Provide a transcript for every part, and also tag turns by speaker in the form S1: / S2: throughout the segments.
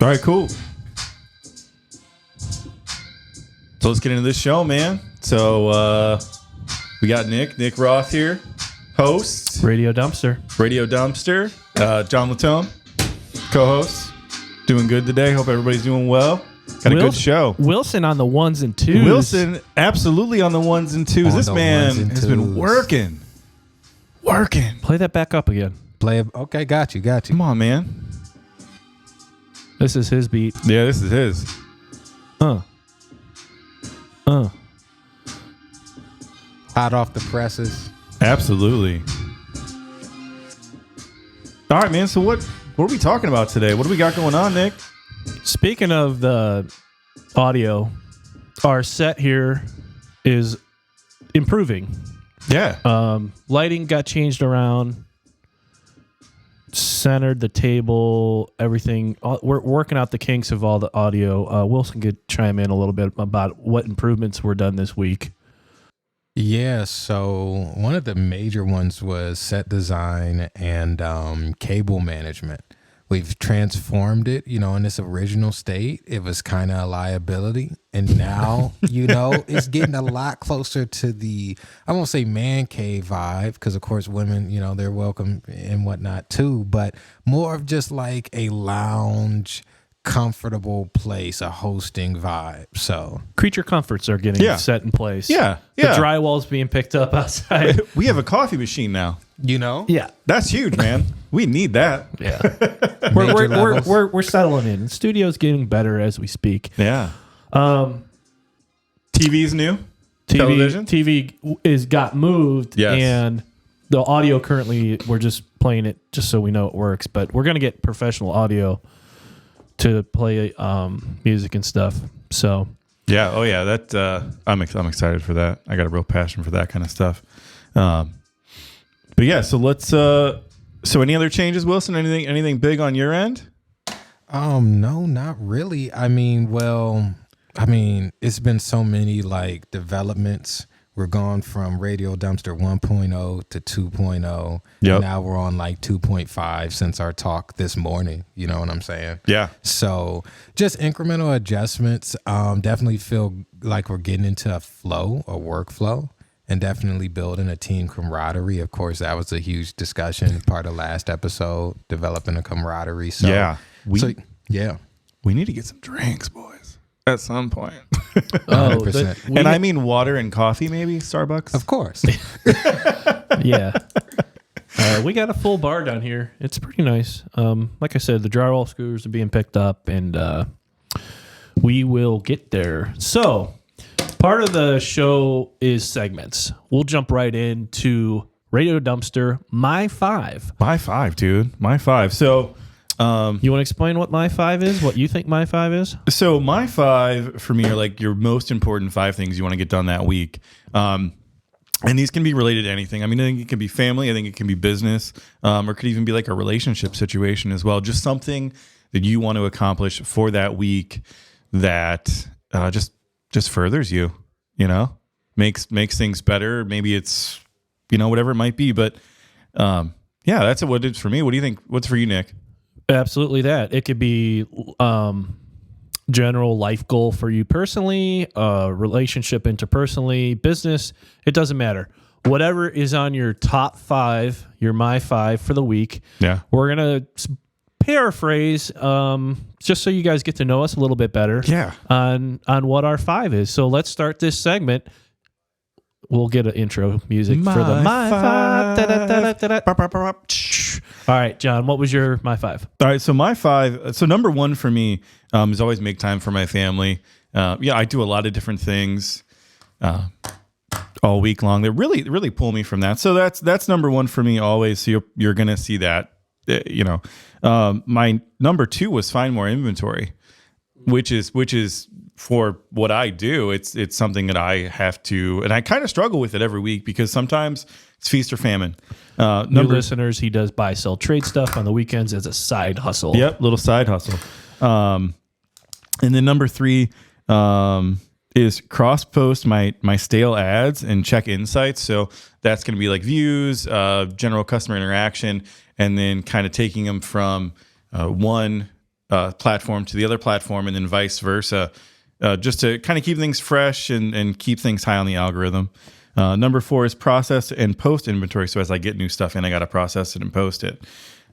S1: All right, cool. So let's get into this show, man. So we got Nick Roth here, host,
S2: Radio Dumpster.
S1: John Latone, co-host. Doing good today. Hope everybody's doing well. Got a good show.
S2: Wilson on the ones and twos.
S1: Wilson absolutely on the ones and twos. This man has been working.
S2: Play that back up again.
S3: Okay, got you.
S1: Come on, man.
S2: This is his beat.
S1: Yeah, this is his.
S3: Hot off the presses.
S1: Absolutely. All right, man. So what are we talking about today? What do we got going on, Nick?
S2: Speaking of the audio, our set here is improving.
S1: Yeah.
S2: Lighting got changed around, centered the table, everything. We're working out the kinks of all the audio. Wilson could chime in a little bit about what improvements were done this week.
S3: Yeah, so one of the major ones was set design and cable management. We've transformed it, in its original state. It was kind of a liability. And now, it's getting a lot closer to the, I won't say man cave vibe, because of course women, they're welcome and whatnot too, but more of just like a lounge, comfortable place, a hosting vibe. So
S2: creature comforts are getting set in place.
S1: Yeah.
S2: The drywall's being picked up outside.
S1: We have a coffee machine now.
S2: Yeah.
S1: That's huge, man. We need that.
S2: Yeah. we're settling in. The studio's getting better as we speak.
S1: Yeah. TV's new. Television.
S2: TV got moved.
S1: Yes.
S2: And the audio currently, we're just playing it just so we know it works. But we're going to get professional audio to play music and stuff. So
S1: yeah. Oh yeah. That I'm excited for that. I got a real passion for that kind of stuff. But yeah. So let's. So any other changes, Wilson? Anything big on your end?
S3: No, not really. I mean, it's been so many like developments. We're gone from Radio Dumpster 1.0 to 2.0.
S1: Yep.
S3: Now we're on like 2.5 since our talk this morning. You know what I'm saying?
S1: Yeah.
S3: So just incremental adjustments. Definitely feel like we're getting into a workflow. And definitely building a team camaraderie. Of course, that was a huge discussion, part of last episode, developing a camaraderie. So,
S1: yeah.
S3: We
S1: need to get some drinks, boys, at some point.
S3: 100%.
S1: And I mean water and coffee, maybe? Starbucks?
S3: Of course.
S2: yeah. We got a full bar down here. It's pretty nice. Like I said, the drywall screws are being picked up, and we will get there. So part of the show is segments. We'll jump right into Radio Dumpster, My Five.
S1: My Five, dude. My Five. So,
S2: you want to explain what My Five is? What you think My Five is?
S1: So, My Five for me are like your most important 5 things you want to get done that week. And these can be related to anything. I mean, I think it can be family. I think it can be business, or it could even be like a relationship situation as well. Just something that you want to accomplish for that week that just furthers you, makes things better. Maybe it's, whatever it might be. But that's what it is for me. What do you think? What's for you, Nick?
S2: Absolutely that. It could be general life goal for you personally, relationship interpersonally, business. It doesn't matter. Whatever is on your top 5, your My Five for the week.
S1: Yeah.
S2: We're going to paraphrase just so you guys get to know us a little bit better on what our 5 is. So let's start this segment. We'll get an intro music for the My Five. All right, John, what was your My Five?
S1: All right, so My Five. So number 1 for me is always make time for my family. I do a lot of different things all week long that really pull me from that. So that's number 1 for me always. So you're gonna see that. My number 2 was find more inventory, which is for what I do. It's something that I have to, and I kind of struggle with it every week because sometimes it's feast or famine.
S2: New listeners, he does buy, sell, trade stuff on the weekends as a side hustle.
S1: Yep, little side hustle. And then number 3 is cross post my stale ads and check insights. So that's going to be like views, general customer interaction, and then kind of taking them from one platform to the other platform, and then vice versa, just to kind of keep things fresh and keep things high on the algorithm. Number 4 is process and post inventory. So as I get new stuff in, I got to process it and post it.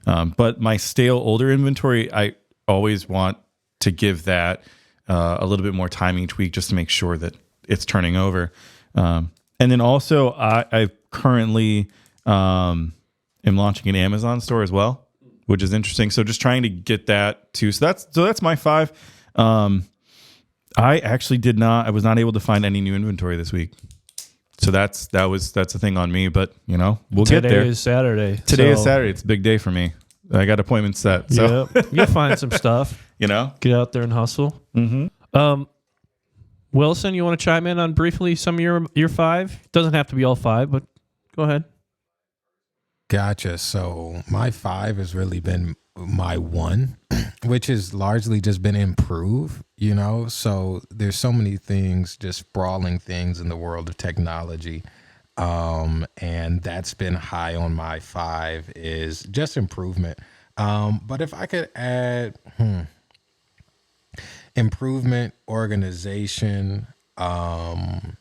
S1: But my stale older inventory, I always want to give that a little bit more time each week just to make sure that it's turning over. And then also I currently am launching an Amazon store as well, which is interesting. So just trying to get that too. So that's my 5. I was not able to find any new inventory this week. So that's a thing on me, but we'll get there.
S2: Today is Saturday.
S1: Today is Saturday. It's a big day for me. I got appointments set. So
S2: you'll find some stuff. Get out there and hustle. Mm-hmm. Wilson, you want to chime in on briefly some of your 5? Doesn't have to be all 5, but go ahead.
S3: Gotcha. So my 5 has really been my 1, which has largely just been improve, So there's so many things, just sprawling things in the world of technology. And that's been high on my 5 is just improvement. But if I could add improvement, organization, and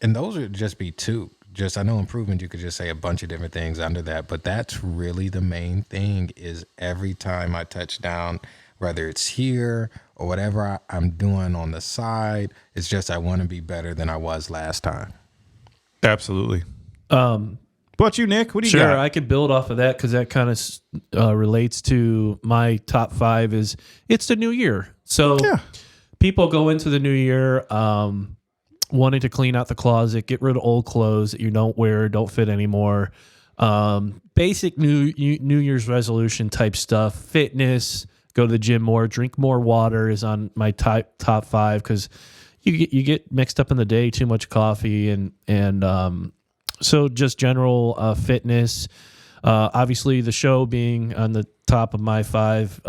S3: those would just be 2. I know improvement, you could just say a bunch of different things under that, but that's really the main thing is every time I touch down, whether it's here or whatever I'm doing on the side, it's just I want to be better than I was last time.
S1: Absolutely. What about you, Nick? What do you got?
S2: Sure, I could build off of that because that kind of relates to my top 5 is it's the new year. So people go into the new year wanting to clean out the closet, get rid of old clothes that you don't wear, don't fit anymore. Basic New Year's resolution type stuff. Fitness, go to the gym more, drink more water is on my top 5 because you get mixed up in the day, too much coffee and so just general fitness. Obviously, the show being on the top of my 5,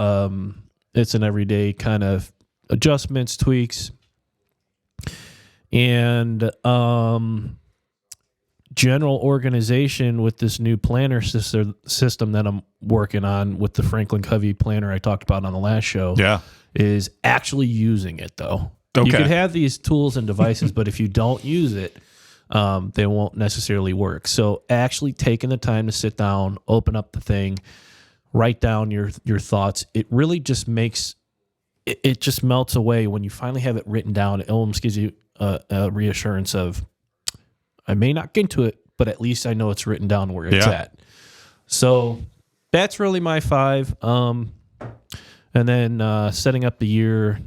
S2: it's an everyday kind of adjustments, tweaks. And general organization with this new planner system that I'm working on with the Franklin Covey planner I talked about on the last show.
S1: Yeah.
S2: Is actually using it though.
S1: Okay.
S2: You can have these tools and devices, but if you don't use it, they won't necessarily work. So actually taking the time to sit down, open up the thing, write down your thoughts. It really just makes it just melts away when you finally have it written down. It almost gives you a reassurance of I may not get into it, but at least I know it's written down where it's at. So that's really my 5. And then setting up the year,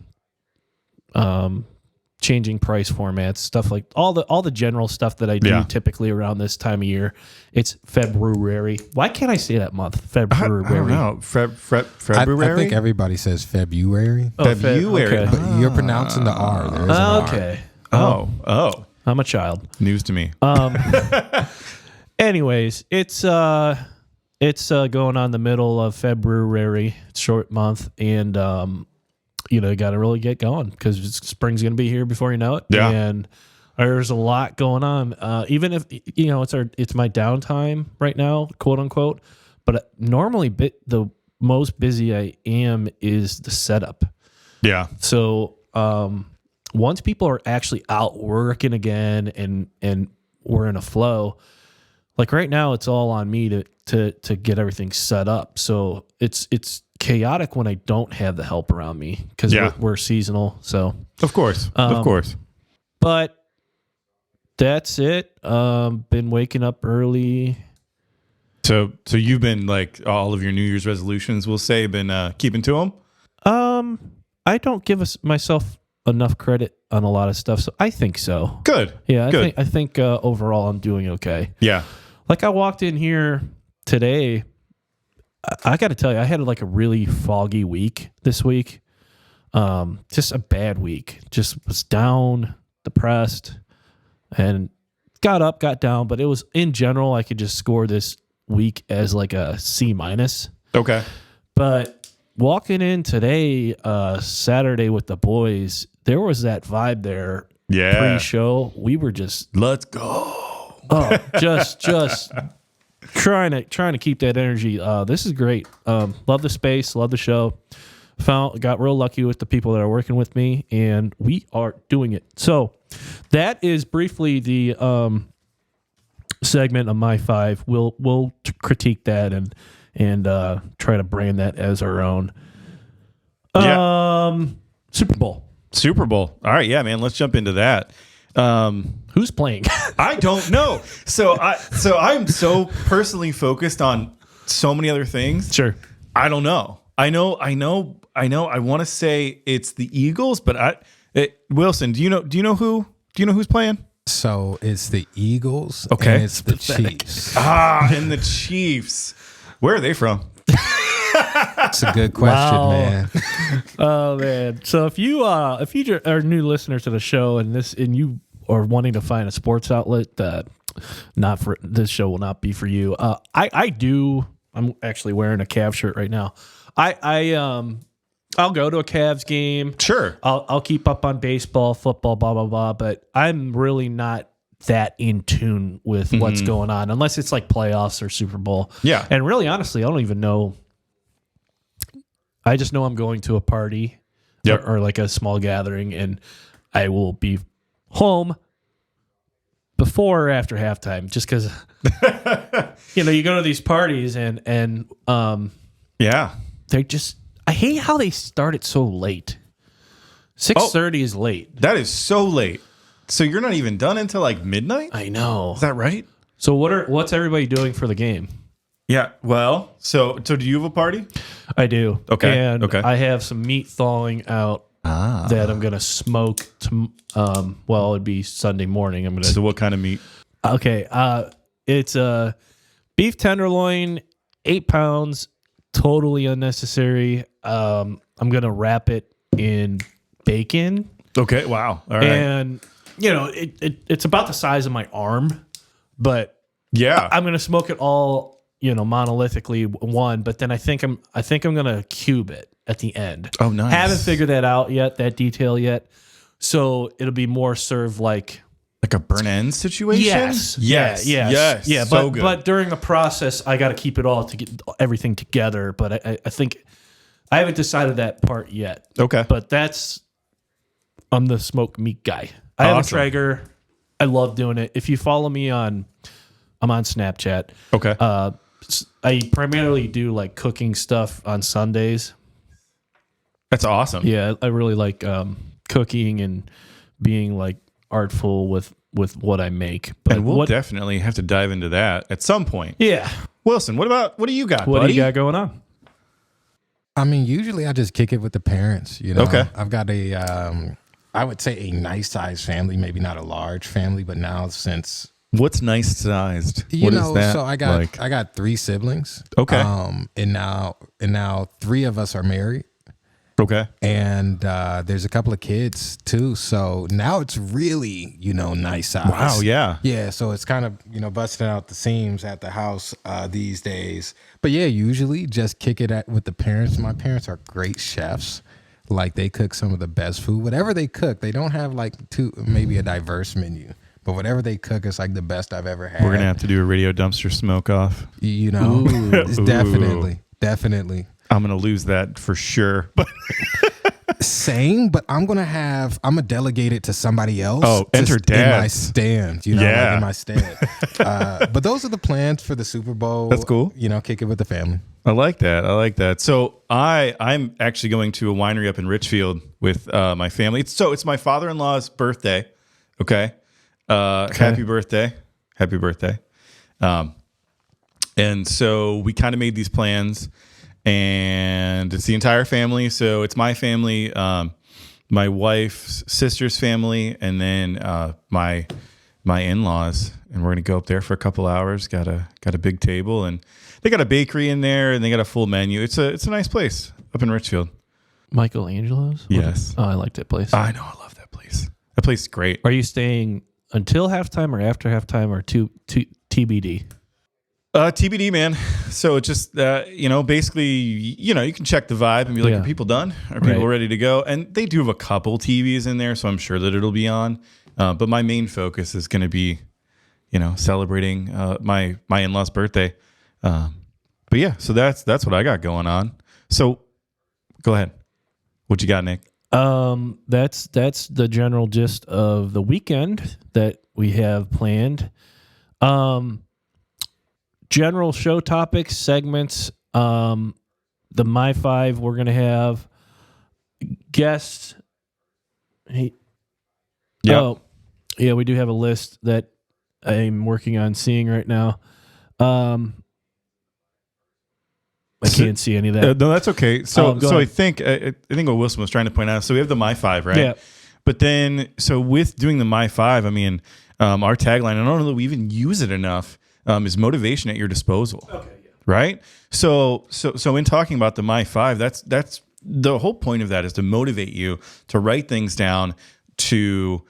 S2: changing price formats, stuff like all the general stuff that I do typically around this time of year. It's February. Why can't I say that month? February.
S1: I don't know. February?
S3: I think everybody says February.
S1: Oh, February.
S2: Okay.
S3: But you're pronouncing the R. There is an R.
S2: Okay.
S1: Oh.
S2: I'm a child.
S1: News to me.
S2: Anyways, it's going on the middle of February. It's short month, and you got to really get going because spring's going to be here before you know it.
S1: Yeah.
S2: And there's a lot going on. Even if it's my downtime right now, quote unquote. But normally, the most busy I am is the setup.
S1: Yeah.
S2: So once people are actually out working again and we're in a flow, like right now, it's all on me to get everything set up. So it's chaotic when I don't have the help around me because we're seasonal. So
S1: of course.
S2: But that's it. Been waking up early.
S1: So you've been like all of your New Year's resolutions, we'll say, been keeping to them?
S2: I don't give myself enough credit on a lot of stuff, so I think so.
S1: Good.
S2: Yeah,
S1: Good.
S2: I think overall I'm doing okay.
S1: Yeah.
S2: Like I walked in here today, I got to tell you, I had like a really foggy week this week. Just a bad week. Just was down, depressed, and got up, got down. But it was in general, I could just score this week as like a C-.
S1: Okay.
S2: But walking in today, Saturday with the boys, there was that vibe there.
S1: Yeah.
S2: Pre-show, we were just
S1: let's go.
S2: just trying to keep that energy. This is great. Love the space, love the show. Got real lucky with the people that are working with me, and we are doing it. So that is briefly the segment of my 5. We'll critique that and try to brand that as our own.
S1: Yeah.
S2: Super Bowl.
S1: Super Bowl. All right, yeah, man. Let's jump into that.
S2: Who's playing?
S1: I don't know. So I'm so personally focused on so many other things.
S2: Sure.
S1: I don't know. I know. I want to say it's the Eagles, but Wilson, do you know who's playing?
S3: So it's the Eagles.
S1: Okay.
S3: And it's the Chiefs.
S1: And the Chiefs. Where are they from?
S3: That's a good question,
S2: Wow.
S3: man.
S2: Oh man! So if you are a new listener to the show and you are wanting to find a sports outlet that not for this show will not be for you, I'm actually wearing a Cavs shirt right now. I'll go to a Cavs game.
S1: Sure.
S2: I'll keep up on baseball, football, blah blah blah. But I'm really not that in tune with what's going on unless it's like playoffs or Super Bowl.
S1: Yeah.
S2: And really, honestly, I don't even know. I just know I'm going to a party or like a small gathering, and I will be home before or after halftime, just because you go to these parties and
S1: Yeah.
S2: they just I hate how they start it so late. 6:30 is late.
S1: That is so late. So you're not even done until like midnight?
S2: I know.
S1: Is that right?
S2: So what's everybody doing for the game?
S1: Yeah. Well, so do you have a party?
S2: I do.
S1: Okay,
S2: And
S1: okay.
S2: I have some meat thawing out that I'm gonna smoke. It'd be Sunday morning. I'm gonna.
S1: So what kind of meat?
S2: Okay. It's a beef tenderloin, 8 pounds, totally unnecessary. I'm gonna wrap it in bacon,
S1: Okay. Wow. All right.
S2: and it's about the size of my arm, but
S1: Yeah.
S2: I'm gonna smoke it all, monolithically one. But then I think I'm gonna cube it at the end.
S1: Oh, nice.
S2: Haven't figured that out yet, that detail yet. So it'll be more served like.
S1: Like a burn end situation?
S2: Yes.
S1: Yes.
S2: Yeah.
S1: So
S2: But
S1: good.
S2: but during the process, I got to keep it all to get everything together. But I think I haven't decided that part yet.
S1: Okay.
S2: But I'm the smoked meat guy. I have a
S1: Awesome.
S2: Traeger. I love doing it. If you follow me I'm on Snapchat.
S1: Okay.
S2: I primarily do like cooking stuff on Sundays.
S1: That's awesome.
S2: Yeah, I really like cooking and being like artful with what I make. But
S1: And we'll definitely have to dive into that at some point.
S2: yeah.
S1: Wilson, what do you got,
S2: What
S1: buddy?
S2: do you got going on?
S3: I mean, usually I just kick it with the parents.
S1: Okay.
S3: I've got I would say a nice sized family, maybe not a large family, but now since
S1: What's nice sized?
S3: you know, so I got
S1: like?
S3: 3 siblings.
S1: Okay.
S3: And now 3 of us are married.
S1: Okay.
S3: And there's a couple of kids too, so now it's really nice size.
S1: Wow. Yeah.
S3: Yeah, so it's kind of busting out the seams at the house these days. But yeah, usually just kick it with the parents. My parents are great chefs. Like they cook some of the best food. Whatever they cook, they don't have like maybe a diverse menu, but whatever they cook is like the best I've ever had.
S1: We're gonna have to do a radio dumpster smoke off.
S3: It's definitely.
S1: I'm gonna lose that for sure. But
S3: Same, but I'm gonna delegate it to somebody else.
S1: Oh, enter
S3: just in my
S1: dads.
S3: stand,
S1: Yeah.
S3: like in my stand. But those are the plans for the Super Bowl.
S1: That's cool.
S3: Kick it with the family.
S1: I like that. So I'm actually going to a winery up in Richfield with my family. It's my father-in-law's birthday. Okay. Happy birthday. And so we kind of made these plans, and it's the entire family. So it's my family, my wife's sister's family, and then my in-laws, and we're gonna go up there for a couple hours. Got a big table, and they got a bakery in there, and they got a full menu. It's a nice place up in Richfield.
S2: Michelangelo's?
S1: Yes.
S2: Oh, I like that place.
S1: I know, I love that place. That place is great.
S2: Are you staying until halftime or after halftime or TBD?
S1: TBD, man. So it's just, basically, you can check the vibe and be like,
S2: Yeah.
S1: are people done? Are people
S2: Right.
S1: ready to go? And they do have a couple TVs in there, so I'm sure that it'll be on. But my main focus is going to be, celebrating my in-laws' birthday. But yeah, so that's what I got going on. So go ahead. What you got, Nick?
S2: That's the general gist of the weekend that we have planned. General show topics, segments. The My Five, we're gonna have guests. Hey,
S1: Yeah.
S2: oh, yeah, we do have a list that I'm working on seeing right now. I can't see any of that.
S1: No, that's okay. So
S2: Go
S1: I
S2: ahead.
S1: think what Wilson was trying to point out. So we have the My Five, right?
S2: Yeah.
S1: But then, so with doing the My Five, I mean, our tagline, I don't know that we even use it enough, is motivation at your disposal. Okay. Yeah. Right. So in talking about the My Five, that's the whole point of that is to motivate you to write things down, to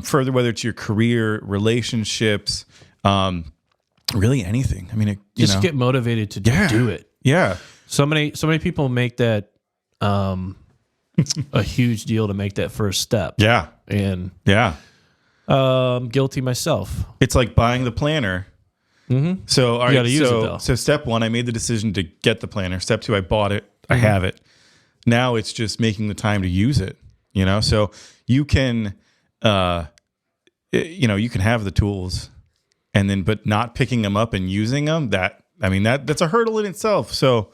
S1: further, whether it's your career, relationships, really anything. I mean,
S2: Just get motivated to do it.
S1: Yeah.
S2: So many people make that a huge deal to make that first step.
S1: Yeah.
S2: And
S1: Yeah.
S2: guilty myself.
S1: It's like buying the planner.
S2: Mm-hmm.
S1: So, all right,
S2: gotta use it, though.
S1: so step one, I made the decision to get the planner. Step two, I bought it. I have it. Now it's just making the time to use it, So you can, you can have the tools but not picking them up and using them, that's a hurdle in itself. So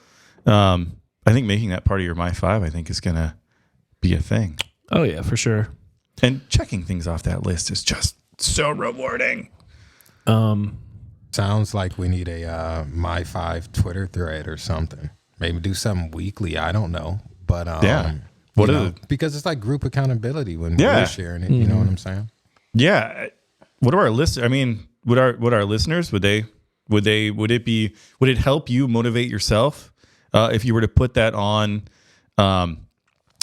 S1: I think making that part of your My Five, I think is going to be a thing.
S2: Oh yeah, for sure.
S1: And checking things off that list is just so rewarding.
S3: Sounds like we need a My Five Twitter thread or something. Maybe do something weekly. I don't know, but
S1: Yeah. What
S3: you
S1: are
S3: know, because it's like group accountability when
S1: Yeah.
S3: we're sharing it. You know what I'm saying?
S1: Yeah. What are our listeners? I mean, would our listeners, would it help you motivate yourself? If you were to put that on,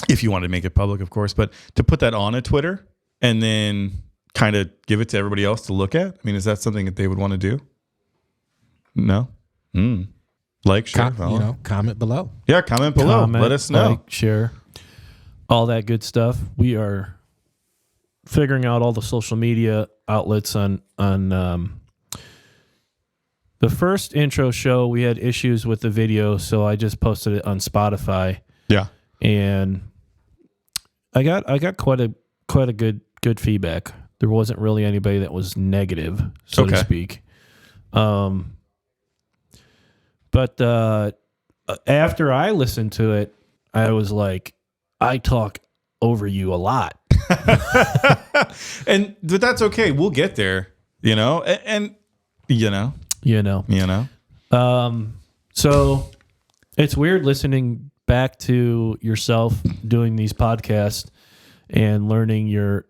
S1: if you wanted to make it public, of course, but to put that on a Twitter and then kind of give it to everybody else to look at. I mean, is that something that they would want to do? No. Like, share, follow.
S3: Comment below.
S1: Yeah. Comment below.
S2: Comment,
S1: Let us know.
S2: like, share, all that good stuff. We are figuring out all the social media outlets on the first intro show. We had issues with the video, so I just posted it on Spotify,
S1: Yeah.
S2: and I got quite a good feedback. There wasn't really anybody that was negative, so to
S1: Okay.
S2: speak. But after I listened to it, I was like, I talk over you a lot.
S1: But that's okay. We'll get there, and
S2: So it's weird listening back to yourself doing these podcasts and learning your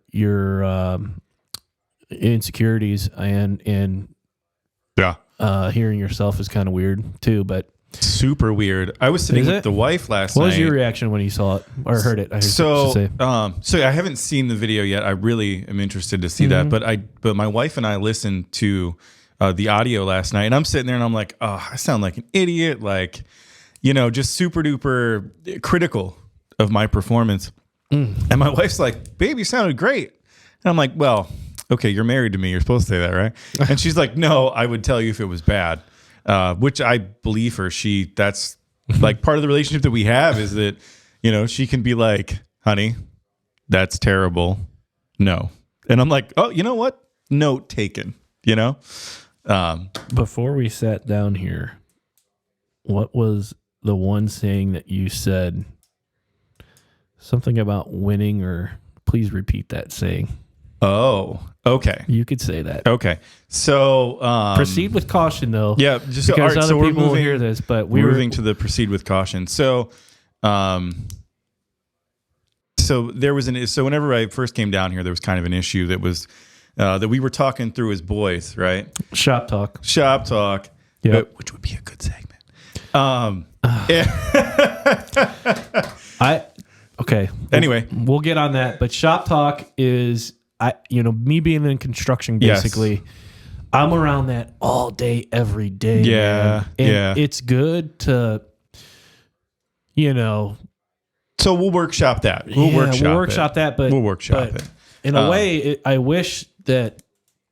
S2: insecurities and
S1: yeah.
S2: hearing yourself is kind of weird too. But
S1: Super weird. I was sitting
S2: Is
S1: with
S2: it?
S1: the wife last night.
S2: what was your reaction when you saw it or heard it? I should say.
S1: So I haven't seen the video yet. I really am interested to see that. But my wife and I listened to the audio last night, and I'm sitting there and I'm like, oh, I sound like an idiot. Like, just super duper critical of my performance. And my wife's like, babe, you sounded great. And I'm like, well, okay, you're married to me. You're supposed to say that, right? And she's like, no, I would tell you if it was bad. Which I believe her. That's like part of the relationship that we have is that, she can be like, honey, that's terrible. No. And I'm like, oh, you know what? Note taken,
S2: Before we sat down here, what was the one saying that you said? Something about winning, or please repeat that saying.
S1: Oh, okay.
S2: You could say that.
S1: Okay. So,
S2: Proceed with caution, though.
S1: Yeah. Just
S2: because
S1: all right,
S2: other
S1: so we're
S2: people will
S1: moving,
S2: hear this, but
S1: we're moving to the proceed with caution. So, so there was so whenever I first came down here, there was kind of an issue that was, that we were talking through as boys, right?
S2: shop talk.
S1: Shop talk,
S2: Yep.
S1: which would be a good segment.
S2: Okay.
S1: Anyway.
S2: we'll get on that. But shop talk is, me being in construction,
S1: Yes.
S2: basically, I'm around that all day, every day.
S1: Yeah,
S2: man. And
S1: yeah.
S2: it's good to,
S1: So we'll workshop that. We'll workshop
S2: that. But
S1: We'll workshop
S2: but
S1: it.
S2: In a way, I wish that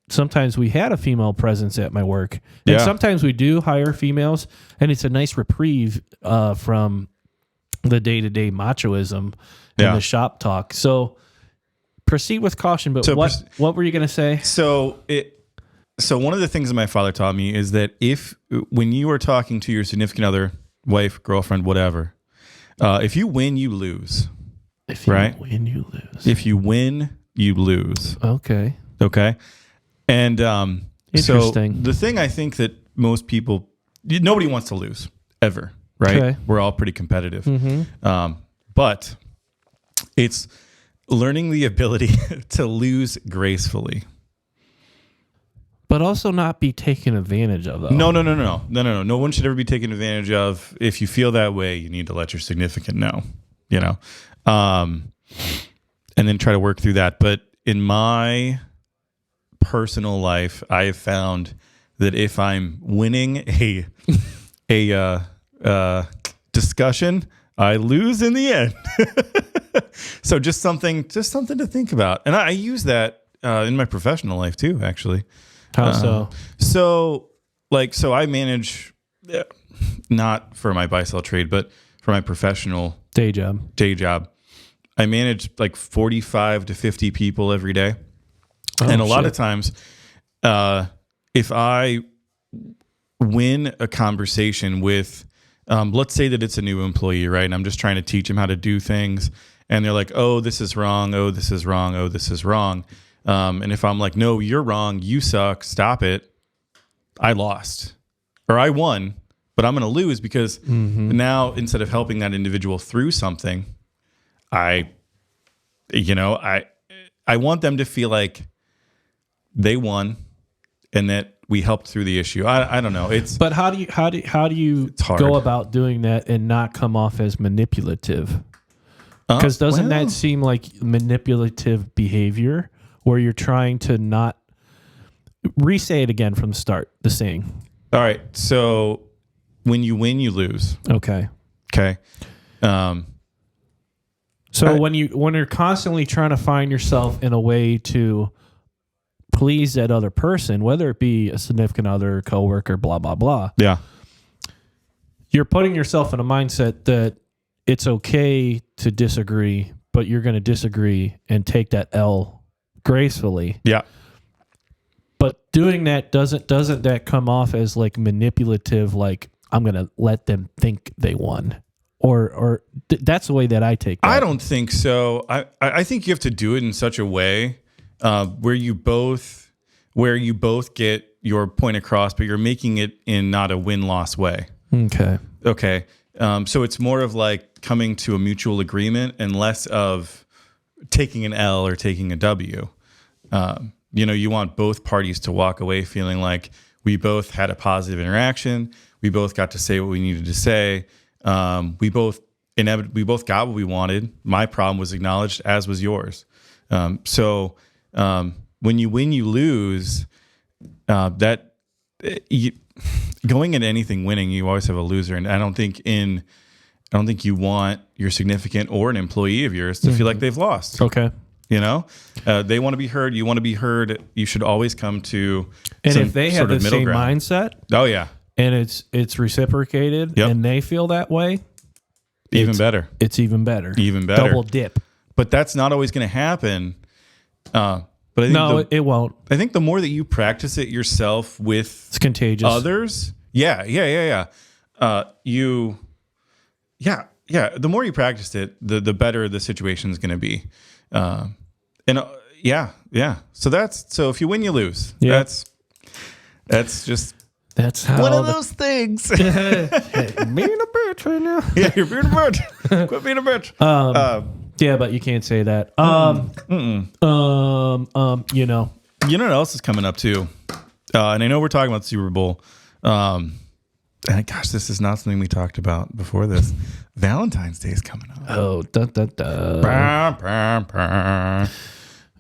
S2: sometimes we had a female presence at my work, and
S1: Yeah.
S2: sometimes we do hire females, and it's a nice reprieve from the day-to-day machoism
S1: Yeah.
S2: and the shop talk. So proceed with caution. But
S1: So
S2: what were you going to say?
S1: So one of the things that my father taught me is that when you are talking to your significant other, wife, girlfriend, whatever, if you win, you lose.
S2: If you
S1: Right.
S2: win, you lose.
S1: If you win, you lose.
S2: Okay.
S1: Okay. And so
S2: Interesting.
S1: the thing I think that most people, nobody wants to lose ever, right?
S2: Okay.
S1: We're all pretty competitive. But it's learning the ability to lose gracefully.
S2: But also not be taken advantage of, though.
S1: No. No one should ever be taken advantage of. If you feel that way, you need to let your significant know, and then try to work through that. But in my personal life, I have found that if I'm winning a discussion, I lose in the end. So just something to think about. And I use that in my professional life too, actually.
S2: How so?
S1: So I manage, not for my buy-sell trade, but for my professional
S2: Day job.
S1: I manage like 45 to 50 people every day.
S2: Oh,
S1: And a lot
S2: shit.
S1: of times, if I win a conversation with, let's say that it's a new employee, right? And I'm just trying to teach them how to do things. And they're like, oh, this is wrong. Oh, this is wrong. Oh, this is wrong. And if I'm like, no, you're wrong. You suck. Stop it. I lost or I won, but I'm going to lose because now instead of helping that individual through something, I want them to feel like they won and that we helped through the issue. I don't know.
S2: But how do you
S1: hard.
S2: go about doing that and not come off as manipulative? Because doesn't that seem like manipulative behavior where you're trying to not re-say it again from the start, the saying?
S1: All right. So when you win, you lose.
S2: Okay.
S1: Okay.
S2: So when you're constantly trying to find yourself in a way to please that other person, whether it be a significant other, coworker, blah blah blah,
S1: Yeah.
S2: you're putting yourself in a mindset that it's okay to disagree, but you're going to disagree and take that L gracefully.
S1: Yeah.
S2: But doing that doesn't that come off as like manipulative? Like I'm going to let them think they won, or that's the way that I take that.
S1: I don't think so. I think you have to do it in such a way where you both get your point across, but you're making it in not a win-loss way.
S2: Okay.
S1: Okay. So it's more of like coming to a mutual agreement and less of taking an L or taking a W. You want both parties to walk away feeling like we both had a positive interaction. We both got to say what we needed to say. We both got what we wanted. My problem was acknowledged, as was yours. So when you win, you lose. Going at anything winning, you always have a loser, and I don't think you want your significant or an employee of yours to feel like they've lost.
S2: Okay.
S1: They want to be heard. You want to be heard. You should always come to
S2: And
S1: some
S2: if they have
S1: sort
S2: the
S1: of middle
S2: same
S1: ground.
S2: mindset
S1: Oh yeah,
S2: and it's reciprocated
S1: Yep.
S2: and they feel that way,
S1: even better.
S2: it's even better.
S1: Even better.
S2: Double dip.
S1: But that's not always going to happen. But I think
S2: No, it won't.
S1: I think the more that you practice it yourself with
S2: It's contagious.
S1: others, yeah. The more you practice it, the better the situation is going to be. So if you win, you lose.
S2: Yeah.
S1: That's just
S2: That's how
S1: one of those things.
S2: being a bitch right now.
S1: Yeah, you're being a bitch. Quit being a bitch.
S2: Yeah, but you can't say that. You know.
S1: You know what else is coming up too? And I know we're talking about the Super Bowl. And gosh, this is not something we talked about before this. Valentine's Day is coming up.
S2: Oh,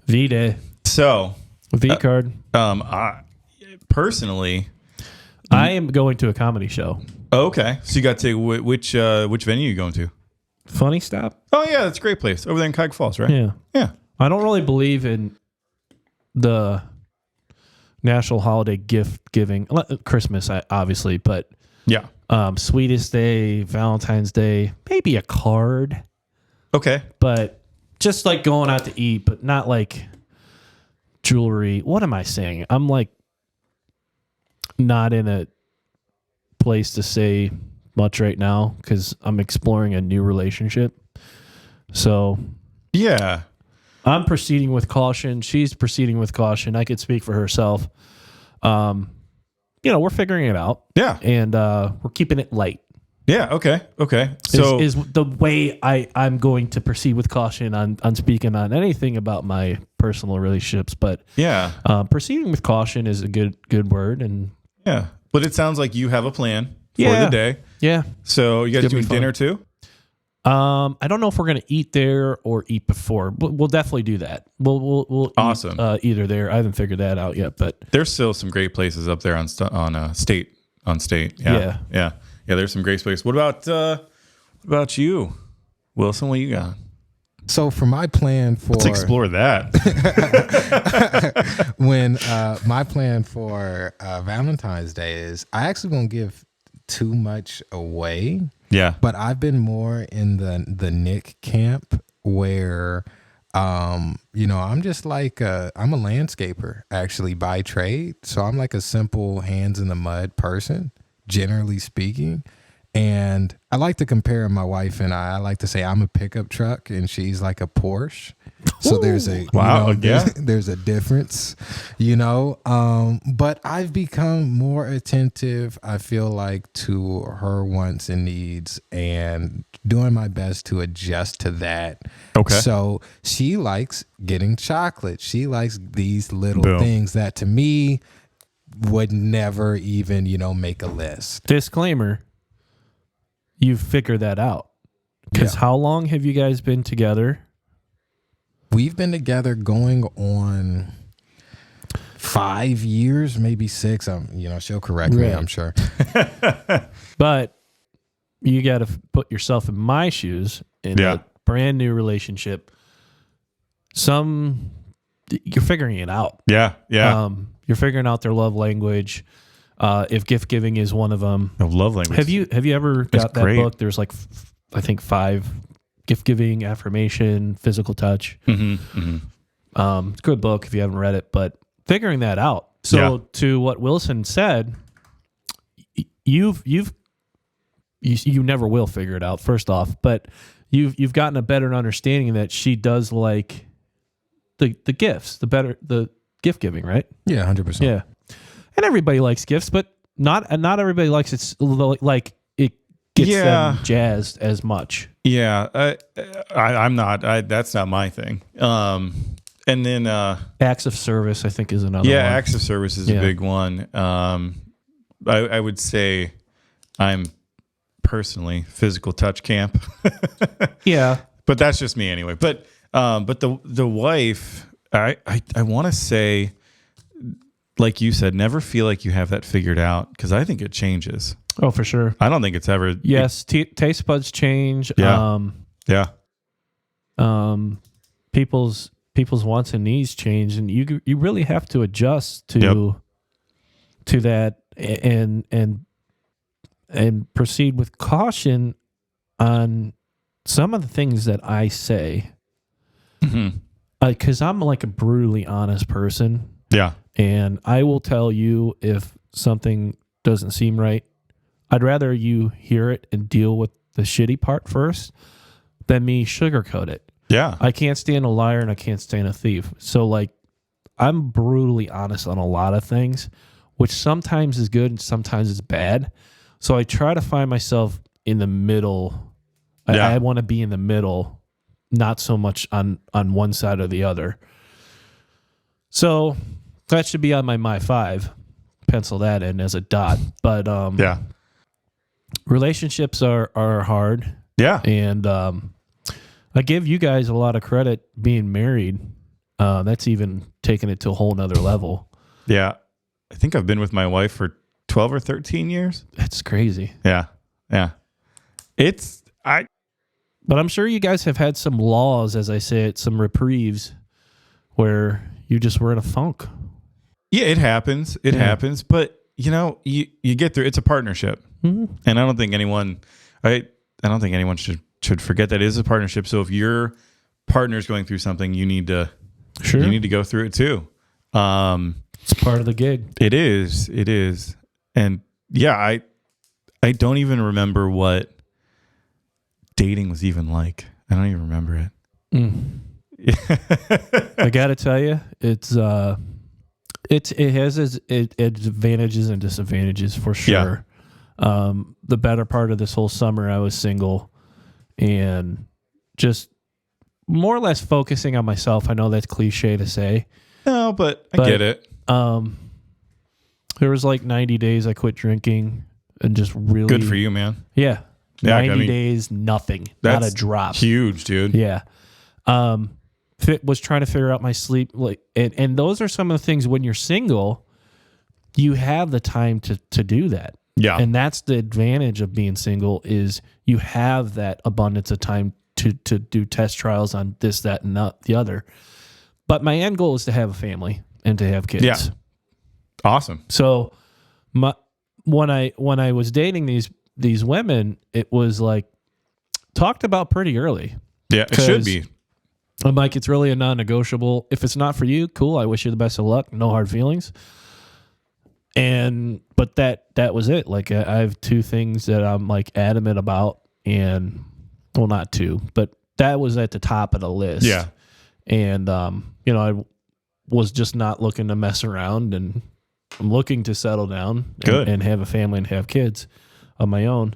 S2: V-Day.
S1: So,
S2: V-card.
S1: I personally,
S2: I am going to a comedy show.
S1: okay. So you got to which venue are you going to?
S2: Funny Stop?
S1: Oh yeah, that's a great place over there in Cuyahoga Falls, right?
S2: Yeah.
S1: Yeah.
S2: I don't really believe in the national holiday gift giving, Christmas, obviously, but
S1: Yeah.
S2: Sweetest Day, Valentine's Day, maybe a card,
S1: Okay.
S2: but just like going out to eat, but not like jewelry. What am I saying? I'm like not in a place to say much right now because I'm exploring a new relationship. So
S1: Yeah.
S2: I'm proceeding with caution. She's proceeding with caution. I could speak for herself. We're figuring it out.
S1: Yeah.
S2: And we're keeping it light.
S1: Yeah. Okay. Okay. So
S2: is the way I'm going to proceed with caution on speaking on anything about my personal relationships. But
S1: yeah.
S2: proceeding with caution is a good word. And
S1: Yeah. But it sounds like you have a plan for
S2: Yeah.
S1: the day.
S2: yeah,
S1: So you guys
S2: It's gonna
S1: doing
S2: be fun.
S1: dinner too?
S2: I don't know if we're gonna eat there or eat before. But we'll definitely do that. We'll
S1: Awesome.
S2: eat, either there. I haven't figured that out yet, but
S1: There's still some great places up there on state.
S2: Yeah.
S1: Yeah. There's some great places. What about you, Wilson? What you got?
S3: So for my plan for
S1: Let's explore that.
S3: when my plan for Valentine's Day is, I actually won't give too much away,
S1: Yeah.
S3: but I've been more in the Nick camp where I'm just like I'm a landscaper actually by trade, so I'm like a simple hands in the mud person, generally speaking. And I like to compare my wife and I like to say I'm a pickup truck and she's like a Porsche. So there's a
S1: Wow, yeah.
S3: there's a difference, but I've become more attentive, I feel like, to her wants and needs and doing my best to adjust to that.
S1: Okay.
S3: So she likes getting chocolate. She likes these little
S1: Boom.
S3: things that to me would never even, make a list.
S2: disclaimer, you've figured that out. Because
S3: Yeah.
S2: how long have you guys been together?
S3: We've been together going on 5 years, maybe 6. She'll correct me,
S2: Right.
S3: I'm sure.
S2: But you got to put yourself in my shoes in
S1: Yeah.
S2: a brand new relationship. You're figuring it out.
S1: Yeah. Yeah.
S2: You're figuring out their love language. If gift giving is one of them.
S1: Love language.
S2: Have you ever got that
S1: great.
S2: book? There's like I think 5 gift giving, affirmation, physical touch.
S1: Mm-hmm, mm-hmm.
S2: Good book if you haven't read it, but figuring that out. So
S1: Yeah.
S2: to what Wilson said, you never will figure it out, first off, but you've gotten a better understanding that she does like the gifts, the gift giving, right?
S3: Yeah, 100%.
S2: Yeah. And everybody likes gifts, but not everybody likes it like it gets
S1: Yeah.
S2: them jazzed as much.
S1: Yeah. I'm not. That's not my thing. And then
S2: Acts of service, I think, is another
S1: yeah,
S2: one.
S1: acts of service is
S2: Yeah.
S1: a big one. I would say I'm personally physical touch camp,
S2: Yeah.
S1: but that's just me anyway. But the wife, I want to say, like you said, never feel like you have that figured out because I think it changes.
S2: Oh, for sure.
S1: I don't think it's ever.
S2: Yes, taste buds change.
S1: Yeah. Yeah.
S2: People's wants and needs change, and you really have to adjust to that and proceed with caution on some of the things that I say,
S1: Mm-hmm.
S2: because I'm like a brutally honest person,
S1: Yeah.
S2: and I will tell you if something doesn't seem right. I'd rather you hear it and deal with the shitty part first than me sugarcoat it.
S1: Yeah.
S2: I can't stand a liar and I can't stand a thief. So like I'm brutally honest on a lot of things, which sometimes is good and sometimes is bad. So I try to find myself in the middle.
S1: Yeah.
S2: I want to be in the middle, not so much on one side or the other. So that should be on my 5. Pencil that in as a dot. But
S1: Yeah.
S2: relationships are hard.
S1: Yeah.
S2: And I give you guys a lot of credit being married. That's even taking it to a whole nother level.
S1: Yeah. I think I've been with my wife for 12 or 13 years.
S2: That's crazy.
S1: Yeah. Yeah.
S2: But I'm sure you guys have had some laws, as I say it, some reprieves where you just were in a funk.
S1: Yeah, it happens. It happens. But you get through. It's a partnership, and I don't think anyone, I don't think anyone should forget that it is a partnership. So if your partner's going through something, you need to go through it too.
S2: It's part of the gig.
S1: It is, and yeah, I don't even remember what dating was even like. I don't even remember it.
S2: I gotta tell you, it has its advantages and disadvantages for sure. The better part of this whole summer, I was single and just more or less focusing on myself. I know that's cliche to say.
S1: No, but I get it.
S2: There was like 90 days I quit drinking and just really
S1: Good for you, man.
S2: Yeah.
S1: Yeah,
S2: 90 days, nothing. Not a drop.
S1: Huge, dude.
S2: Yeah. Was trying to figure out my sleep, and those are some of the things when you're single, you have the time to do that.
S1: Yeah.
S2: And that's the advantage of being single is you have that abundance of time to do test trials on this, that, and the other. But my end goal is to have a family and to have kids.
S1: Yeah. Awesome.
S2: So when I was dating these women, it was like talked about pretty early.
S1: Yeah, it should be.
S2: I'm like, it's really a non-negotiable. If it's not for you, cool. I wish you the best of luck. No hard feelings. But that was it. Like I have two things that I'm like adamant about, and well, not two, but that was at the top of the list.
S1: Yeah.
S2: And I was just not looking to mess around, and I'm looking to settle down and have a family and have kids of my own.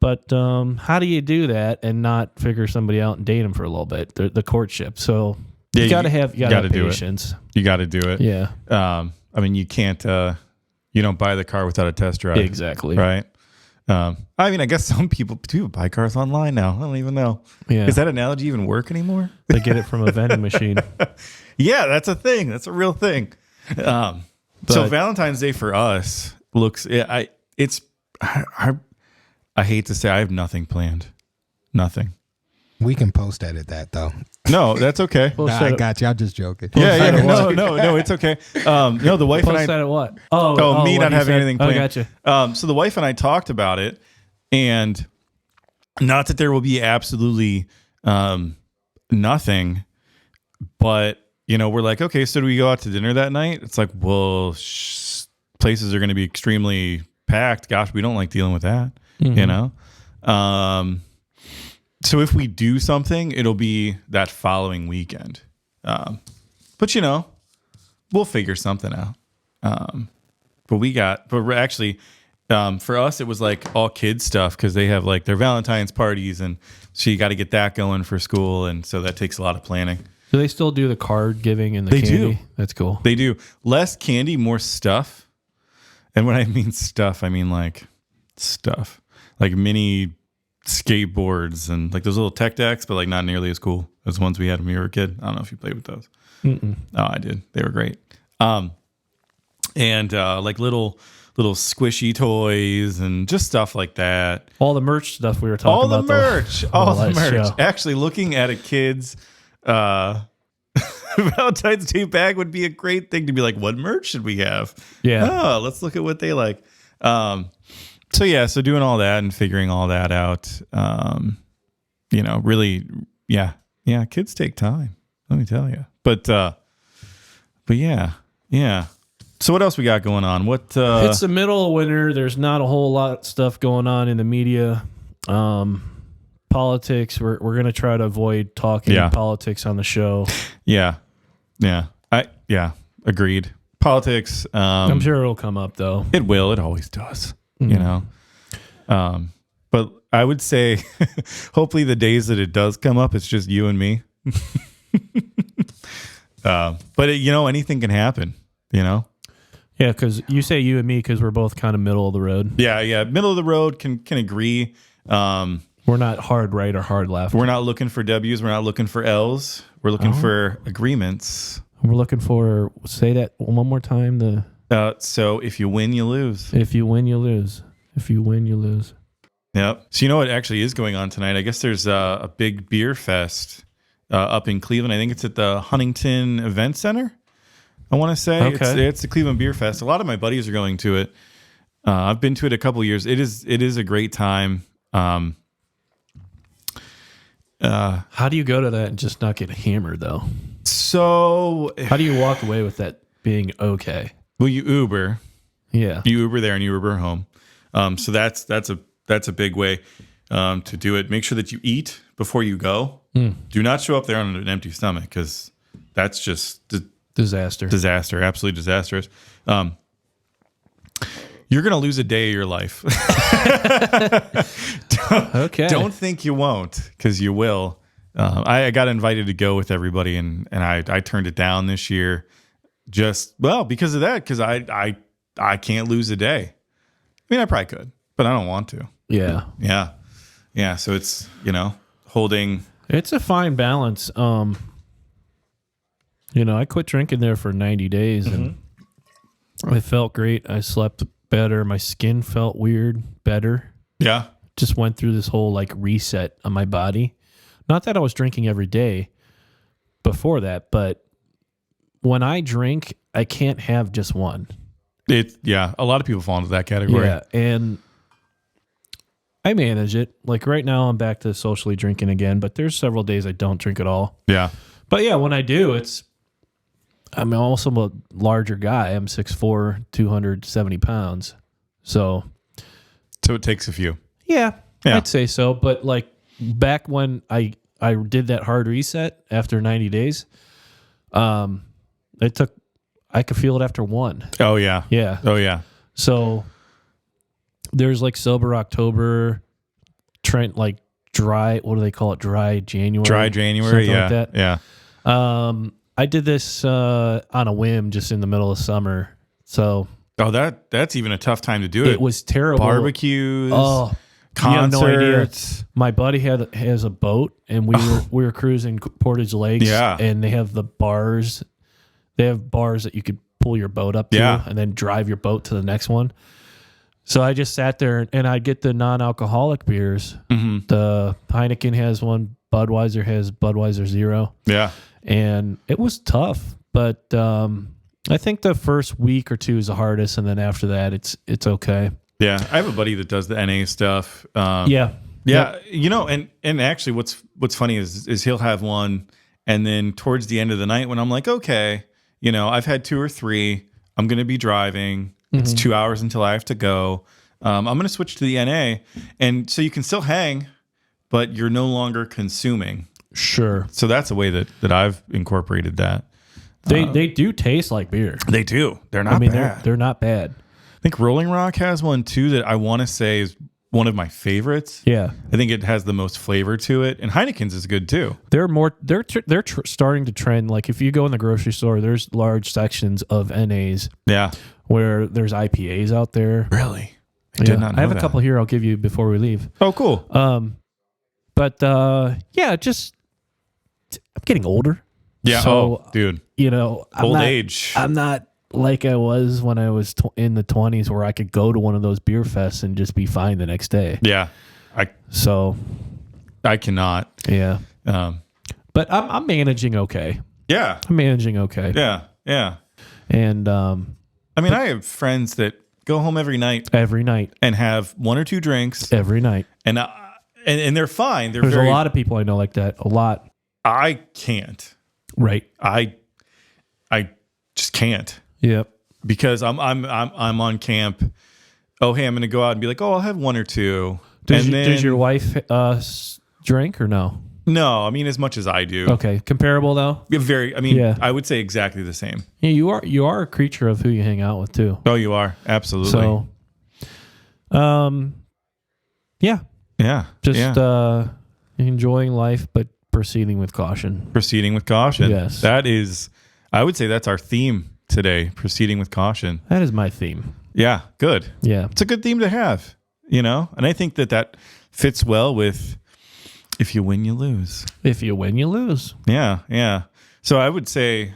S2: But how do you do that and not figure somebody out and date them for a little bit? The courtship. So you got to have patience.
S1: You got to do it.
S2: Yeah.
S1: I mean, you can't. You don't buy the car without a test drive.
S2: Exactly.
S1: Right. I mean, I guess some people do buy cars online now. I don't even know.
S2: Yeah.
S1: Does that analogy even work anymore?
S2: They get it from a vending machine.
S1: Yeah, that's a thing. That's a real thing. So Valentine's Day for us looks. I hate to say I have nothing planned. Nothing.
S3: We can post edit that though.
S1: No, that's okay.
S3: I got you. I'm just joking.
S1: Yeah. No, it's okay. No, the wife and I.
S2: Post that at what?
S1: Me not having anything planned.
S2: Gotcha.
S1: So the wife and I talked about it, and not that there will be absolutely nothing, but we're like, okay, so do we go out to dinner that night? It's like, well, places are going to be extremely packed. Gosh, we don't like dealing with that. So if we do something, it'll be that following weekend. But we'll figure something out. But actually, for us, it was like all kids stuff because they have like their Valentine's parties, and so you got to get that going for school, and so that takes a lot of planning.
S2: Do they still do the card giving and the candy?
S1: They do.
S2: That's cool.
S1: They do. Less candy, more stuff. And when I mean stuff, I mean like stuff. Like mini skateboards and like those little tech decks, but like not nearly as cool as the ones we had when we were a kid. I don't know if you played with those.
S2: Mm-mm.
S1: Oh, I did. They were great. And like little squishy toys and just stuff like that.
S2: All the merch stuff we were talking about.
S1: All the merch. Show. Actually, looking at a kid's Valentine's Day bag would be a great thing to be like, what merch should we have?
S2: Yeah.
S1: Oh, let's look at what they like. So doing all that and figuring all that out, really, yeah, kids take time. Let me tell you. But yeah. So what else we got going on?
S2: It's the middle of winter. There's not a whole lot of stuff going on in the media. Politics. We're gonna try to avoid talking politics on the show.
S1: Yeah. Agreed. Politics.
S2: I'm sure it'll come up though.
S1: It will. It always does. But I would say, hopefully, the days that it does come up, it's just you and me. But anything can happen. Yeah,
S2: because you say you and me because we're both kind of middle of the road.
S1: Yeah, middle of the road can agree.
S2: We're not hard right or hard left.
S1: We're not looking for W's. We're not looking for L's. We're looking for agreements.
S2: We're looking for, say that one more time.
S1: So if you win, you lose.
S2: If you win, you lose. If you win, you lose.
S1: Yep. So you know what actually is going on tonight? I guess there's a big beer fest up in Cleveland. I think it's at the Huntington Event Center. I want to say
S2: Okay.
S1: it's the Cleveland Beer Fest. A lot of my buddies are going to it. I've been to it a couple years. It is a great time.
S2: How do you go to that and just not get hammered though?
S1: So,
S2: How do you walk away with that being okay?
S1: well, you Uber.
S2: Yeah.
S1: You Uber there and you Uber home. So that's a big way to do it. Make sure that you eat before you go. Do not show up there on an empty stomach because that's just
S2: Disaster.
S1: disaster, absolutely disastrous. You're gonna lose a day of your life.
S2: Okay.
S1: Don't think you won't, because you will. I got invited to go with everybody, and I turned it down this year. Just because of that, because I can't lose a day. I mean, I probably could, but I don't want to.
S2: Yeah.
S1: Yeah. So it's holding.
S2: It's a fine balance. I quit drinking there for 90 days and I felt great. I slept better. My skin felt weird, better.
S1: Yeah.
S2: Just went through this whole like reset on my body. Not that I was drinking every day before that, but when I drink, I can't have just one.
S1: A lot of people fall into that category.
S2: Yeah. And I manage it. Like right now I'm back to socially drinking again, but there's several days I don't drink at all.
S1: Yeah.
S2: But yeah, when I do, I'm also a larger guy. I'm 6'4", 270 pounds. So
S1: it takes a few.
S2: yeah,
S1: Yeah.
S2: I'd say so. But like back when I did that hard reset after 90 days, I could feel it after one.
S1: Oh yeah.
S2: Yeah.
S1: Oh yeah.
S2: So there's like sober October, like dry. What do they call it? Dry January.
S1: Dry January.
S2: Something
S1: Yeah.
S2: like that.
S1: Yeah.
S2: I did this on a whim just in the middle of summer. So
S1: Oh, that's even a tough time to do it.
S2: it was terrible.
S1: Barbecues.
S2: Oh, you have
S1: concerts.
S2: no idea. My buddy has a boat, and we were cruising Portage Lakes.
S1: Yeah.
S2: And they have the bars. They have bars that you could pull your boat up to,
S1: Yeah.
S2: and then drive your boat to the next one. So I just sat there, and I'd get the non-alcoholic beers.
S1: Mm-hmm.
S2: The Heineken has one. Budweiser has Budweiser Zero.
S1: Yeah.
S2: And it was tough, but I think the first week or two is the hardest, and then after that, it's okay.
S1: Yeah. I have a buddy that does the NA stuff.
S2: Yeah.
S1: Yeah. And actually what's funny is he'll have one, and then towards the end of the night when I'm like, okay, I've had 2 or 3, I'm going to be driving. It's 2 hours until I have to go. I'm going to switch to the NA. And so you can still hang, but you're no longer consuming.
S2: Sure.
S1: So that's a way that I've incorporated that.
S2: They do taste like beer.
S1: They do. They're not
S2: I mean,
S1: bad.
S2: they're not bad.
S1: I think Rolling Rock has one too that I want to say is one of my favorites.
S2: Yeah.
S1: I think it has the most flavor to it, and Heineken's is good too.
S2: They're starting to trend. Like if you go in the grocery store, there's large sections of NAs
S1: Yeah.
S2: where there's IPAs out there.
S1: Really? I did not know
S2: I have
S1: that.
S2: a couple here I'll give you before we leave.
S1: Oh, cool.
S2: But just I'm getting older.
S1: Yeah.
S2: So,
S1: dude.
S2: I'm not,
S1: Age.
S2: I'm not like I was when I was in the 20s where I could go to one of those beer fests and just be fine the next day.
S1: Yeah.
S2: So,
S1: I cannot.
S2: yeah.
S1: Um,
S2: But I'm managing okay.
S1: yeah.
S2: I'm managing okay.
S1: Yeah. Yeah.
S2: And
S1: I mean, I have friends that go home every night
S2: every night,
S1: and have 1 or 2 drinks,
S2: every night.
S1: and they're fine.
S2: There's a lot of people I know like that. A lot.
S1: I can't.
S2: Right.
S1: I just can't.
S2: Yep.
S1: Because I'm on camp. Oh, hey, I'm going to go out and be like, oh, I'll have 1 or 2.
S2: Does your wife drink or no?
S1: No, I mean as much as I do.
S2: Okay. Comparable though?
S1: Yeah. I would say exactly the same.
S2: Yeah, you are a creature of who you hang out with too.
S1: Oh, you are. Absolutely.
S2: So, yeah, just enjoying life, but proceeding with caution.
S1: Proceeding with caution.
S2: Yes.
S1: I would say that's our theme today, proceeding with caution.
S2: That is my theme.
S1: Yeah, good.
S2: Yeah.
S1: It's a good theme to have, and I think that fits well with if you win, you lose.
S2: If you win, you lose.
S1: Yeah, yeah. So I would say,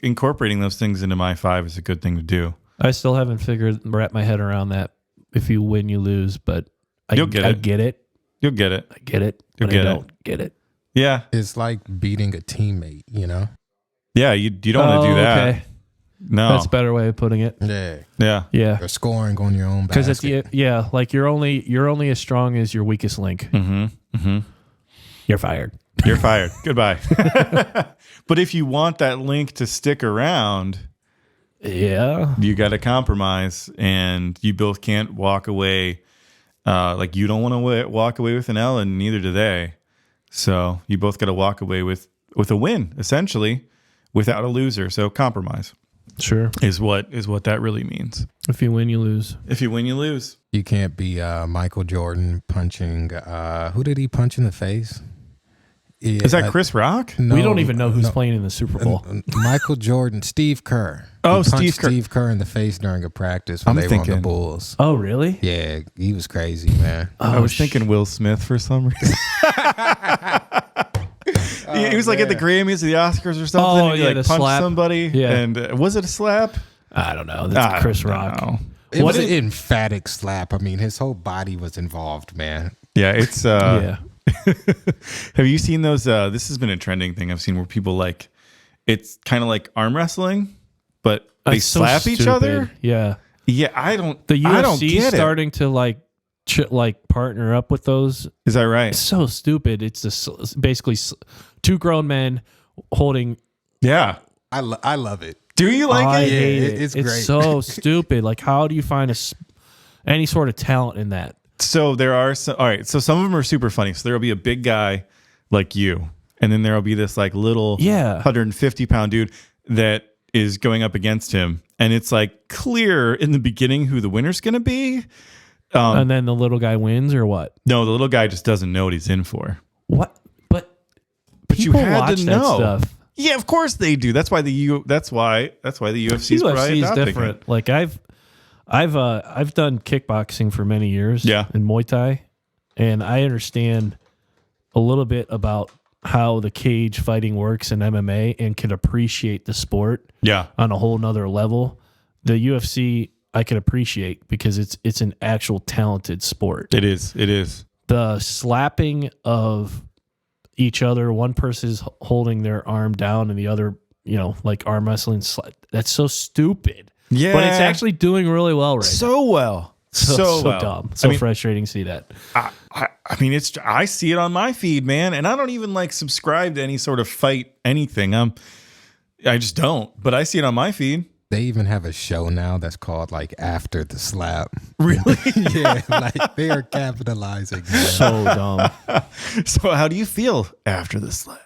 S1: incorporating those things into my 5 is a good thing to do.
S2: I still haven't wrap my head around that. If you win, you lose, but
S1: You'll get
S2: I
S1: it.
S2: get it.
S1: You'll get it.
S2: I get it.
S1: You'll
S2: But
S1: get
S2: I
S1: it.
S2: don't get it.
S1: Yeah.
S3: It's like beating a teammate,
S1: Yeah, you don't want to do that.
S2: Okay.
S1: No.
S2: That's a better way of putting it.
S3: Yeah.
S1: Yeah.
S2: Yeah.
S3: Or scoring on your own
S2: Because
S3: basket.
S2: it's like you're only as strong as your weakest link. You're fired.
S1: You're fired. Goodbye. But if you want that link to stick around,
S2: Yeah.
S1: you got to compromise, and you both can't walk away. Like you don't want to walk away with an L, and neither do they. So you both got to walk away with a win, essentially, without a loser. So compromise
S2: Sure.
S1: is what that really means.
S2: If you win, you lose.
S1: If you win, you lose.
S3: You can't be Michael Jordan punching. Who did he punch in the face? Yeah,
S1: Is that Chris Rock?
S3: No,
S2: we don't even know who's
S3: no.
S2: playing in the Super Bowl.
S3: Michael Jordan, Steve Kerr.
S1: Oh,
S3: He punched
S1: Steve Kerr.
S3: Steve Kerr in the face during a practice when
S1: I'm
S3: they were on
S1: thinking-
S3: the Bulls.
S2: Oh, really?
S3: Yeah, he was crazy, man.
S1: I was thinking Will Smith for some reason. He was like at the Grammys or the Oscars or something.
S2: Oh,
S1: and he
S2: yeah,
S1: like
S2: the
S1: punched
S2: slap.
S1: somebody.
S2: Yeah.
S1: And was it a slap?
S2: I don't know. That's Chris Rock.
S1: No.
S3: It
S2: What
S3: was
S2: is-
S3: an emphatic slap. I mean, his whole body was involved, man.
S1: Yeah, it's
S2: Yeah.
S1: Have you seen those this has been a trending thing I've seen where people like it's kind of like arm wrestling, but they
S2: It's so
S1: slap each
S2: stupid.
S1: other?
S2: Yeah.
S1: Yeah, I don't
S2: The
S1: I don't
S2: UFC
S1: get it.
S2: starting to like partner up with those.
S1: Is that right?
S2: It's so stupid. It's just basically two grown men holding.
S1: Yeah.
S3: I love it.
S1: Do you like
S2: I
S1: it?
S2: hate
S3: Yeah,
S2: it.
S3: it's
S2: It's
S3: great.
S2: so stupid. Like, how do you find any sort of talent in that?
S1: So there are some, all right. So some of them are super funny. So there'll be a big guy like you, and then there'll be this like little 150-pound dude that is going up against him, and it's like clear in the beginning who the winner's going to be.
S2: And then the little guy wins, or what?
S1: No, the little guy just doesn't know what he's in for.
S2: What? But
S1: you
S2: people
S1: had to
S2: watch that
S1: know.
S2: stuff.
S1: Yeah, of course they do. That's why the UFC is probably
S2: UFC is
S1: adopting
S2: different.
S1: it.
S2: Like I've done kickboxing for many years.
S1: Yeah.
S2: And Muay Thai, and I understand a little bit about how the cage fighting works in MMA and can appreciate the sport
S1: Yeah,
S2: on a whole nother level. The UFC I can appreciate because it's an actual talented sport.
S1: it is. It is.
S2: The slapping of each other, one person's holding their arm down and the other, like arm wrestling. That's so stupid.
S1: Yeah,
S2: But it's actually doing really well right now.
S1: so well. So well.
S2: dumb. So
S1: I mean,
S2: frustrating to see that.
S1: I mean, I see it on my feed, man, and I don't even like subscribe to any sort of fight anything. I just don't. But I see it on my feed.
S3: They even have a show now that's called like After the Slap.
S1: Really?
S3: Yeah, like they are capitalizing. Man.
S2: So dumb.
S1: So how do you feel after the slap?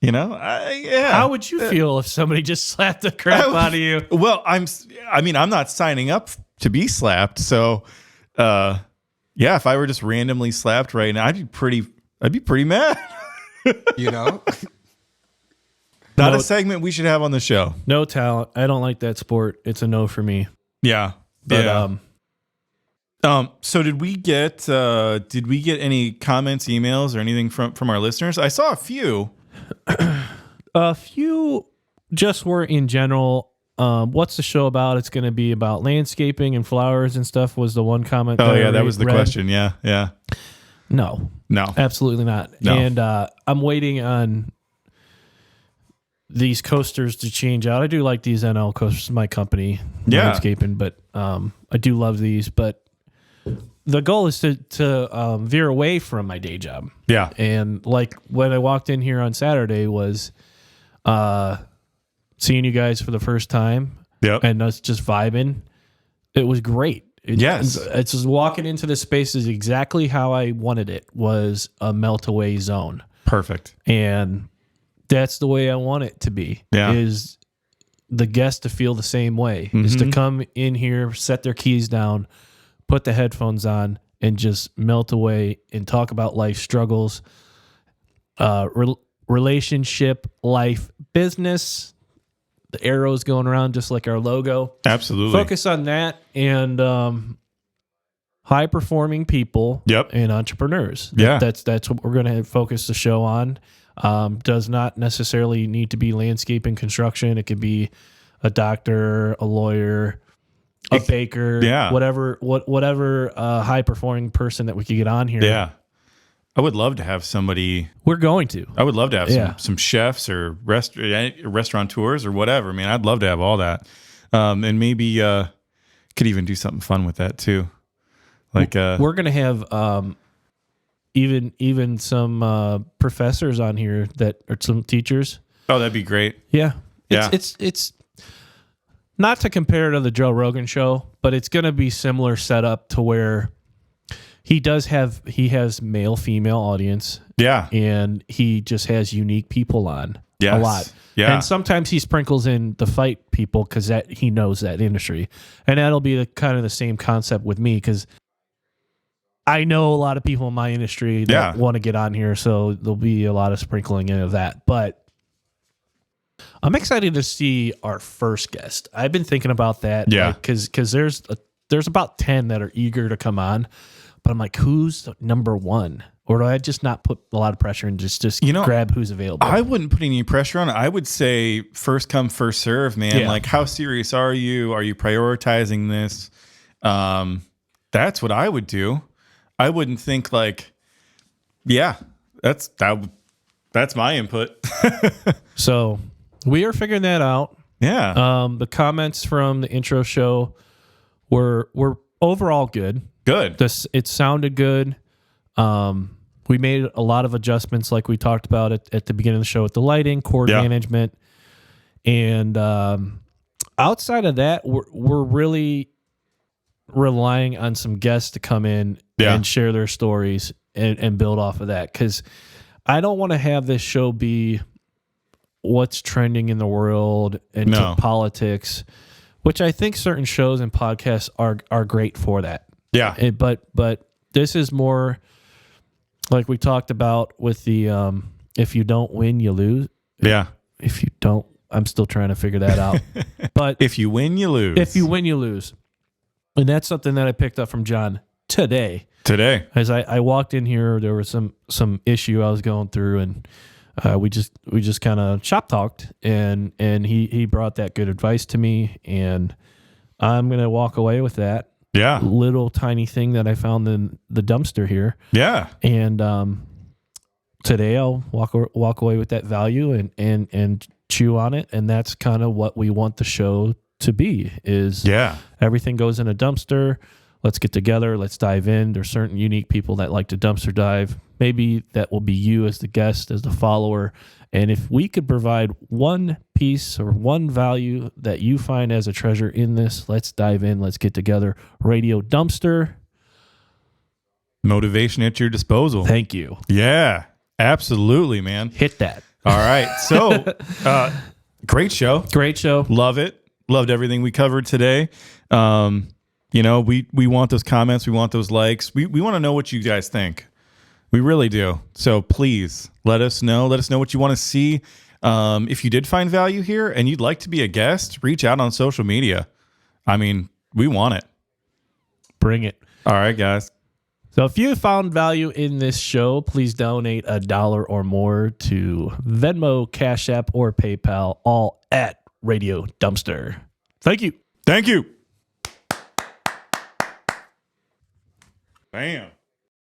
S1: Yeah.
S2: How would you feel if somebody just slapped the crap out of you?
S1: Well, I'm not signing up to be slapped. So, yeah, if I were just randomly slapped right now, I'd be pretty mad.
S3: You know?
S1: Not
S2: No.
S1: a segment we should have on the show.
S2: No talent. I don't like that sport. It's a no for me.
S1: Yeah.
S2: But
S1: So did we get any comments, emails, or anything from our listeners? I saw a few.
S2: a few just were in general. What's the show about? It's going to be about landscaping and flowers and stuff. Was the one comment?
S1: Oh
S2: I
S1: yeah, that was the
S2: read.
S1: question. Yeah.
S2: No,
S1: No.
S2: absolutely not.
S1: No.
S2: And I'm waiting on these coasters to change out. I do like these NL coasters, my company,
S1: Yeah.
S2: landscaping, but I do love these. But the goal is to veer away from my day job.
S1: Yeah.
S2: And like when I walked in here on Saturday was seeing you guys for the first time
S1: Yep.
S2: and us just vibing. It was great.
S1: Yes.
S2: It's just walking into the space is exactly how I wanted it, was a melt away zone.
S1: Perfect.
S2: And that's the way I want it to be.
S1: Yeah.
S2: Is the guest to feel the same way, is to come in here, set their keys down, put the headphones on, and just melt away and talk about life struggles, relationship, life, business. The arrows going around just like our logo.
S1: Absolutely.
S2: Focus on that and high performing people
S1: Yep.
S2: and entrepreneurs.
S1: Yeah.
S2: That's what we're going to focus the show on. Does not necessarily need to be landscape and construction. It could be a doctor, a lawyer, a baker,
S1: yeah.
S2: whatever high performing person that we could get on here.
S1: Yeah. I would love to have somebody.
S2: We're going to.
S1: I would love to have
S2: Yeah.
S1: some chefs or restaurateurs or whatever. I mean, I'd love to have all that. And maybe could even do something fun with that too. Like
S2: We're gonna have even some professors on here that are some teachers.
S1: oh, that'd be great.
S2: Yeah.
S1: Yeah.
S2: It's not to compare to the Joe Rogan show, but it's going to be similar setup to where he has male female audience
S1: Yeah.
S2: and he just has unique people on
S1: Yes.
S2: a lot.
S1: Yeah.
S2: And sometimes he sprinkles in the fight people cuz that he knows that industry. And that'll be the kind of the same concept with me cuz I know a lot of people in my industry that want to get on here, so there'll be a lot of sprinkling in of that. But I'm excited to see our first guest. I've been thinking about that,
S1: Yeah.
S2: because there's about 10 that are eager to come on, but I'm like, who's number one? Or do I just not put a lot of pressure and just grab who's available?
S1: I wouldn't put any pressure on it. I would say first come, first serve, man.
S2: Yeah.
S1: Like, how serious are you? Are you prioritizing this? That's what I would do. I wouldn't think like, yeah, that's my input.
S2: So we are figuring that out.
S1: Yeah.
S2: The comments from the intro show were overall good.
S1: Good.
S2: It sounded good. We made a lot of adjustments, like we talked about at the beginning of the show, with the lighting, cord management, and outside of that, we're really relying on some guests to come in and share their stories and build off of that. Because I don't want to have this show be what's trending in the world and politics, which I think certain shows and podcasts are great for that.
S1: Yeah.
S2: But this is more like we talked about with the if you don't win, you lose.
S1: Yeah.
S2: If you don't, I'm still trying to figure that out. But
S1: if you win, you lose.
S2: If you win, you lose. And that's something that I picked up from John today. As I walked in here, there was some issue I was going through, and we just kind of shop talked, and he brought that good advice to me, and I'm gonna walk away with that.
S1: Yeah.
S2: Little tiny thing that I found in the dumpster here.
S1: Yeah.
S2: And today I'll walk away with that value and chew on it, and that's kind of what we want the show to be. Is everything goes in a dumpster. Let's get together. Let's dive in. There's certain unique people that like to dumpster dive. Maybe that will be you as the guest, as the follower. And if we could provide one piece or one value that you find as a treasure in this, let's dive in. Let's get together. Radio Dumpster.
S1: Motivation at your disposal.
S2: Thank you.
S1: Yeah, absolutely, man.
S2: Hit that.
S1: All right. So, great show.
S2: Great show.
S1: Love it. Loved everything we covered today. We want those comments. We want those likes. We want to know what you guys think. We really do. So please let us know. Let us know what you want to see. If you did find value here and you'd like to be a guest, reach out on social media. I mean, we want it.
S2: Bring it.
S1: All right, guys.
S2: So if you found value in this show, please donate $1 or more to Venmo, Cash App, or PayPal, all at Radio Dumpster. Thank you.
S1: Thank you. Bam.